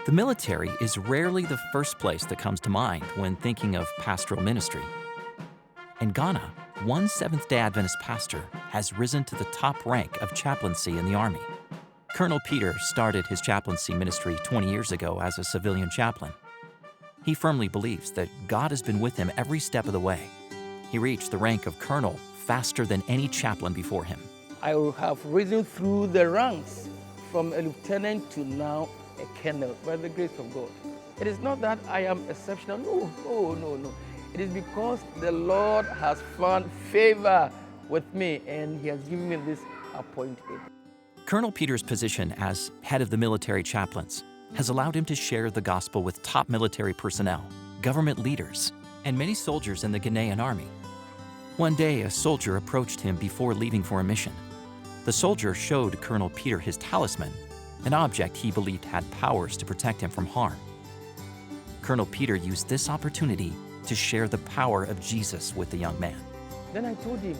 The military is rarely the first place that comes to mind when thinking of pastoral ministry. In Ghana, one Seventh-day Adventist pastor has risen to the top rank of chaplaincy in the Army. Colonel Peter started his chaplaincy ministry 20 years ago as a civilian chaplain. He firmly believes that God has been with him every step of the way. He reached the rank of colonel faster than any chaplain before him. I have risen through the ranks from a lieutenant to now a colonel by the grace of God. It is not that I am exceptional. No. It is because the Lord has found favor with me and He has given me this appointment. Colonel Peter's position as head of the military chaplains has allowed him to share the gospel with top military personnel, government leaders, and many soldiers in the Ghanaian army. One day, a soldier approached him before leaving for a mission. The soldier showed Colonel Peter his talisman, an object he believed had powers to protect him from harm. Colonel Peter used this opportunity to share the power of Jesus with the young man. Then I told him,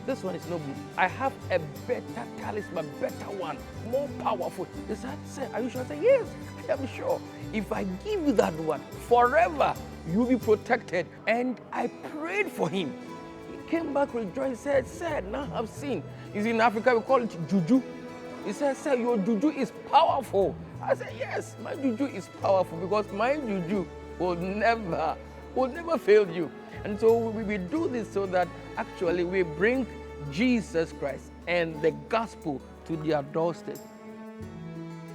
this one is no good. I have a better talisman, better one, more powerful. He said, sir, are you sure? I said, yes, I am sure. If I give you that one, forever you'll be protected. And I prayed for him. He came back rejoiced, said, sir, now I've seen. You see, in Africa, we call it juju. He said, sir, your juju is powerful. I said, yes, my juju is powerful because my juju will never fail you. And so we do this so that actually we bring Jesus Christ and the gospel to their doorstep.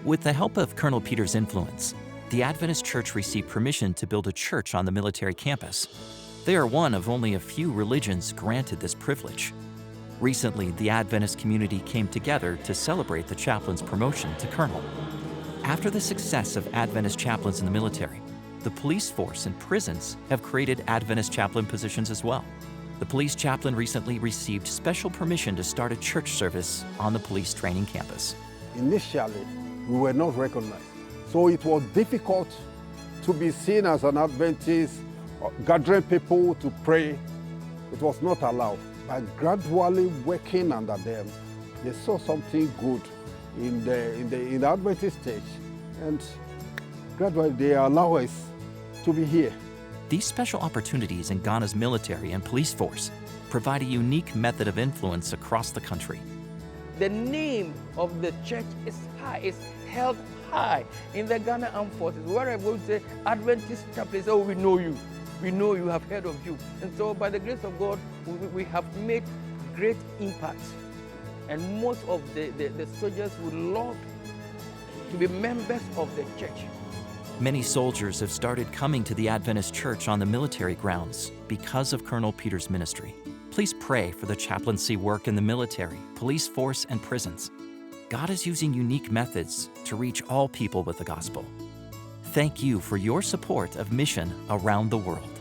With the help of Colonel Peter's influence, the Adventist Church received permission to build a church on the military campus. They are one of only a few religions granted this privilege. Recently, the Adventist community came together to celebrate the chaplain's promotion to colonel. After the success of Adventist chaplains in the military, the police force and prisons have created Adventist chaplain positions as well. The police chaplain recently received special permission to start a church service on the police training campus. Initially, we were not recognized, so it was difficult to be seen as an Adventist, gathering people to pray. It was not allowed. By gradually working under them, they saw something good in the Adventist church, and gradually they allow us to be here. These special opportunities in Ghana's military and police force provide a unique method of influence across the country. The name of the church is high, is held high in the Ghana Armed Forces. Wherever we say Adventist chaplains, oh, we know you. We know you, have heard of you. And so by the grace of God, we have made great impact. And most of the soldiers would love to be members of the church. Many soldiers have started coming to the Adventist Church on the military grounds because of Colonel Peter's ministry. Please pray for the chaplaincy work in the military, police force, and prisons. God is using unique methods to reach all people with the gospel. Thank you for your support of mission around the world.